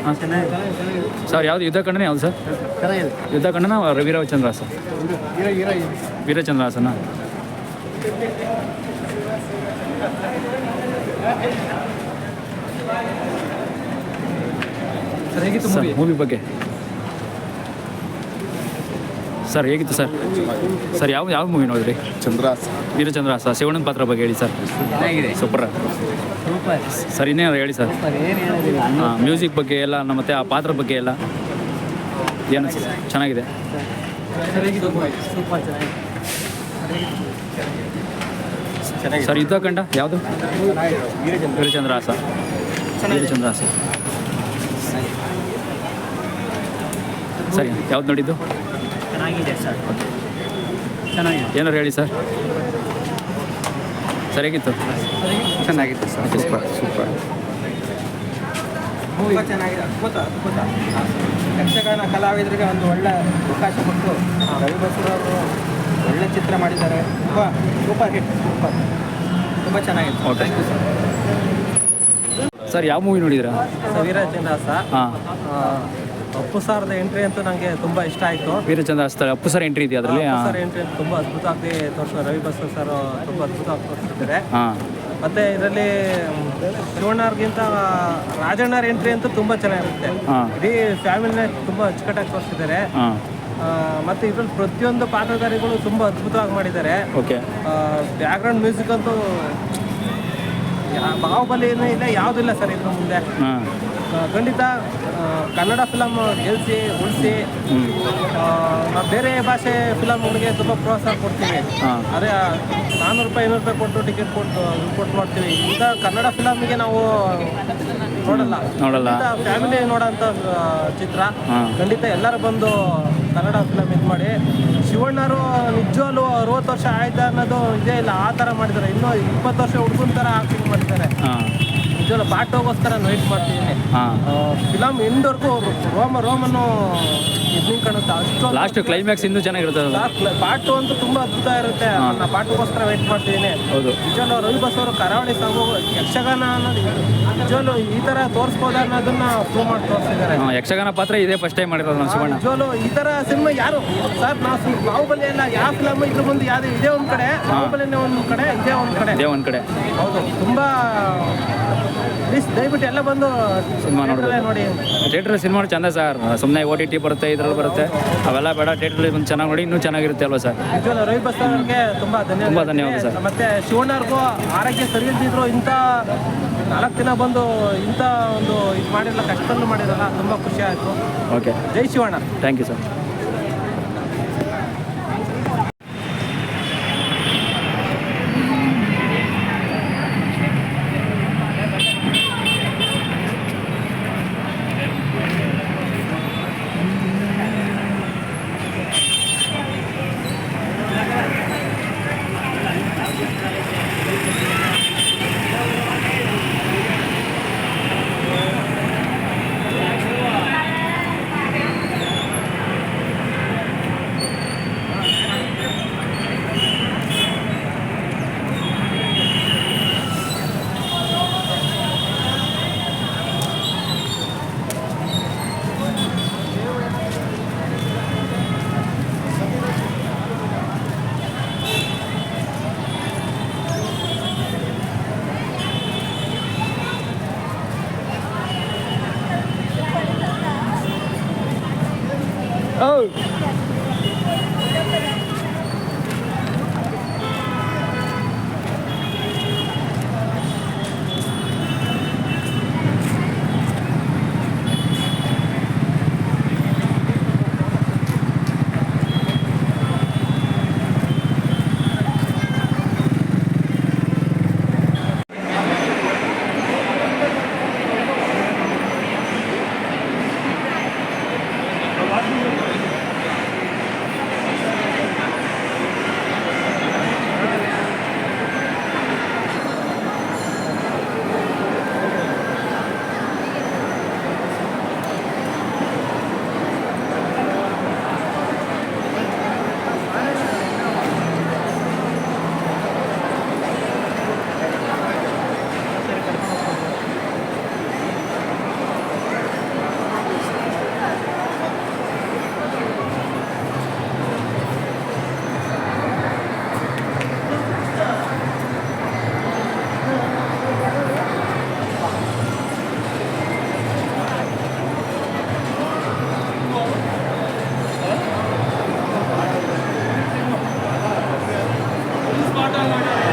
ಹಾಂ ಸರ್, ಯಾವುದು ಯುದ್ಧ ಖಂಡನ ಯಾವುದು ಸರ್? ಯುದ್ಧ ಖಂಡನ ವೀರಚಂದ್ರ ಸರ್? ವೀರಚಂದ್ರ ಹಾಸನ. ಸರ್ ಮೂವಿ ಬಗ್ಗೆ ಸರ್ ಹೇಗಿತ್ತು ಸರ್? ಸರ್ ಯಾವ ಮೂವಿ ನೋಡಿದ್ರಿ? ವೀರಚಂದ್ರಹಾಸ. ಶಿವಣ್ಣನ ಪಾತ್ರ ಬಗ್ಗೆ ಹೇಳಿ ಸರ್. Super sir. ಇನ್ನೇನು ಹೇಳಿ ಸರ್? ಹಾಂ, ಮ್ಯೂಸಿಕ್ ಬಗ್ಗೆ ಎಲ್ಲ ಮತ್ತು ಆ ಪಾತ್ರ ಬಗ್ಗೆ ಎಲ್ಲ ಏನು ಚೆನ್ನಾಗಿದೆ ಸರ್. ಯುದ್ಧ ಕಂಡ ಯಾವುದು? ವೀರಚಂದ್ರಹಾಸ. ಸರಿ, ಯಾವ್ದು ನೋಡಿದ್ದು? ಚೆನ್ನಾಗಿದೆ ಸರ್. ಚೆನ್ನಾಗಿದೆ. ಏನಾರು ಹೇಳಿ ಸರ್. ಸರಿಯಾಗಿತ್ತು. ಚೆನ್ನಾಗಿತ್ತು ಸರ್. ಸೂಪರ್. ತುಂಬ ಚೆನ್ನಾಗಿದೆ. ಅದ್ಭುತ. ಯಕ್ಷಗಾನ ಕಲಾವಿದರಿಗೆ ಒಂದು ಒಳ್ಳೆ ಅವಕಾಶ ಕೊಟ್ಟು ರವಿ ಬಸವರಾಜರು ಒಳ್ಳೆ ಚಿತ್ರ ಮಾಡಿದ್ದಾರೆ. Super hit. ತುಂಬ ಚೆನ್ನಾಗಿದೆ. ಓಕೆ ಸರ್, ಯಾವ ಮೂವಿ ನೋಡಿದ್ರಾ? ವೀರಚಂದ್ರಹಾಸ. ಹಾಂ, ಅಪ್ಪು ಸಾರ್ದ ಎಂಟ್ರಿ ಅಂತೂ ನನಗೆ ತುಂಬ ಇಷ್ಟ ಆಯಿತು. ವೀರಚಂದ್ರಹಾಸ ಅಪ್ಪು ಸರ್ ಎಂಟ್ರಿ ಇದೆಯಾ ಅದರಲ್ಲಿ? ಸರ್ ಎಂಟ್ರಿ ಅಂತ ತುಂಬ ಅದ್ಭುತವಾಗಿ ತೋರಿಸ್ತಾರೆ. ರವಿ ಬಸವ ಸರ್ ತುಂಬ ಅದ್ಭುತವಾಗಿ ತೋರಿಸ್ತಿದ್ದಾರೆ. ಹಾಂ, ಮತ್ತು ಇದರಲ್ಲಿ ಶಿವಣ್ಣವ್ರಿಗಿಂತ ರಾಜಣ್ಣರ ಎಂಟ್ರಿ ಅಂತೂ ತುಂಬ ಚೆನ್ನಾಗಿರುತ್ತೆ. ಇಡೀ ಫ್ಯಾಮಿಲಿನ ತುಂಬ ಅಚ್ಚುಕಟ್ಟಾಗಿ ತೋರಿಸ್ತಿದ್ದಾರೆ. ಮತ್ತು ಇದರಲ್ಲಿ ಪ್ರತಿಯೊಂದು ಪಾತ್ರಧಾರಿಗಳು ತುಂಬ ಅದ್ಭುತವಾಗಿ ಮಾಡಿದ್ದಾರೆ. ಓಕೆ. ಬ್ಯಾಕ್ಗ್ರೌಂಡ್ ಮ್ಯೂಸಿಕ್ ಅಂತೂ ಬಾಹುಬಲಿನೂ ಇಲ್ಲ, ಯಾವುದೂ ಇಲ್ಲ ಸರ್ ಇದ್ರ ಮುಂದೆ. ಖಂಡಿತ ಕನ್ನಡ ಫಿಲಮ್ ಗೆಲ್ಲಿಸಿ ಉಳಿಸಿ ನಾವು ಬೇರೆ ಭಾಷೆ ಫಿಲಮ್ಗಳಿಗೆ ತುಂಬ ಪ್ರೋತ್ಸಾಹ ಕೊಡ್ತೀವಿ. ಅದೇ 400 ರೂಪಾಯಿ 500 ರೂಪಾಯಿ ಕೊಟ್ಟು ಟಿಕೆಟ್ ಕೊಟ್ಟು ಮಾಡ್ತೀವಿ. ಈಗ ಕನ್ನಡ ಫಿಲಮ್ಗೆ ನಾವು ನೋಡಲ್ಲ. ಫ್ಯಾಮಿಲಿ ನೋಡೋಂಥ ಚಿತ್ರ. ಖಂಡಿತ ಎಲ್ಲರೂ ಬಂದು ಕನ್ನಡ ಫಿಲಮ್ ಇದು ಮಾಡಿ. ಶಿವಣ್ಣರು ನಿಜವಾಗ್ಲೂ 60 ವರ್ಷ ಆಯ್ತು ಅನ್ನೋದು ಇದೇ ಇಲ್ಲ, ಆ ಥರ ಮಾಡಿದ್ದಾರೆ. ಇನ್ನೂ 20 ವರ್ಷ ಹುಡುಗನ ಥರ ಆಕ್ಟಿಂಗ್ ಮಾಡಿದ್ದಾರೆ. ನಿಜವಾಗ್ಲೂ ಪಾರ್ಟೋಗೋಸ್ಕರ ವೆಯ್ಟ್ ಮಾಡ್ತಿದ್ದೀನಿ. ಫಿಲಮ್ ಎಂಡ್ವರೆಗೂ ರೋಮನ್ನು ಇದು ಕಾಣುತ್ತೆ. ಅಷ್ಟು ಲಾಸ್ಟ್ ಕ್ಲೈಮ್ಯಾಕ್ಸ್ ಇನ್ನೂ ಚೆನ್ನಾಗಿರುತ್ತೆ. ಪಾರ್ಟ್ ಅಂತೂ ತುಂಬ ಅದ್ಭುತ ಇರುತ್ತೆ. ನಾನು ಪಾರ್ಟ್ಗೋಸ್ಕರ ವೆಯ್ಟ್ ಮಾಡ್ತಿದ್ದೀನಿ. ಹೌದು. ನಿಜವಾಗ್ಲೂ ರವಿ ಬಸವರು ಕರಾವಳಿ ಸಾಂಗು ಯಕ್ಷಗಾನ ಅನ್ನೋದು ನಿಜವಾಗ್ಲೂ ಈ ಥರ ತೋರಿಸ್ಬೋದು ಅನ್ನೋದನ್ನ ಪ್ರೂವ್ ಮಾಡಿ ತೋರಿಸಿದ್ದಾರೆ. ಯಕ್ಷಗಾನ ಪಾತ್ರ ಇದೇ ಫಸ್ಟ್ ಟೈಮ್ ಮಾಡಿರೋದು ನಮ್ಮ ಶಿವಣ್ಣ. ನಿಜವಾಗ್ಲೂ ಈ ಥರ ಸಿನಿಮಾ ಯಾರು ಸರ್, ನಾವು ಬಾಹುಬಲಿ ಎಲ್ಲ ಯಾವ ಫಿಲಮ್ ಇದ್ರ ಮುಂದೆ ಯಾವುದೇ ಇದೇ ಒಂದು ಕಡೆ, ಬಾಹುಬಲಿನೇ ಒಂದು ಕಡೆ, ಇದೇ ಒಂದು ಕಡೆ. ಹೌದು. ತುಂಬ ಪ್ಲೀಸ್ ದಯವಿಟ್ಟು ಎಲ್ಲ ಬಂದು ಸಿನಿಮಾ ನೋಡಿ. ಥಿಯೇಟ್ರ್ ಸಿನಿಮಾ ಚಂದ ಸರ್. ಸುಮ್ಮನೆ OTT ಬರುತ್ತೆ, ಇದ್ರಲ್ಲಿ ಬರುತ್ತೆ, ಅವೆಲ್ಲ ಬೇಡ. ಥಿಯೇಟ್ರಲ್ಲಿ ಬಂದು ಚೆನ್ನಾಗಿ ನೋಡಿ, ಇನ್ನೂ ಚೆನ್ನಾಗಿರುತ್ತೆ ಅಲ್ವಾ ಸರ್? ನಿಜವಾಗ್ಲೂ ರವಿ ಬಸವರಿಗೆ ತುಂಬ ಧನ್ಯವಾದ ಸರ್. ಮತ್ತೆ ಶಿವಣ್ಣವ್ರಿಗೂ ಆರೋಗ್ಯ ಸರಿ ಇಲ್ದಿದ್ರು ಇಂಥ 4 ದಿನ ಬಂದು ಇಂಥ ಒಂದು ಇದು ಮಾಡಿರಲ್ಲ, ಕಷ್ಟವನ್ನು ಮಾಡಿರಲ್ಲ, ತುಂಬ ಖುಷಿ ಆಯಿತು. ಓಕೆ, ಜೈ ಶಿವಣ್ಣ. Thank you sir. ಮಾಡ್ತಾರೆ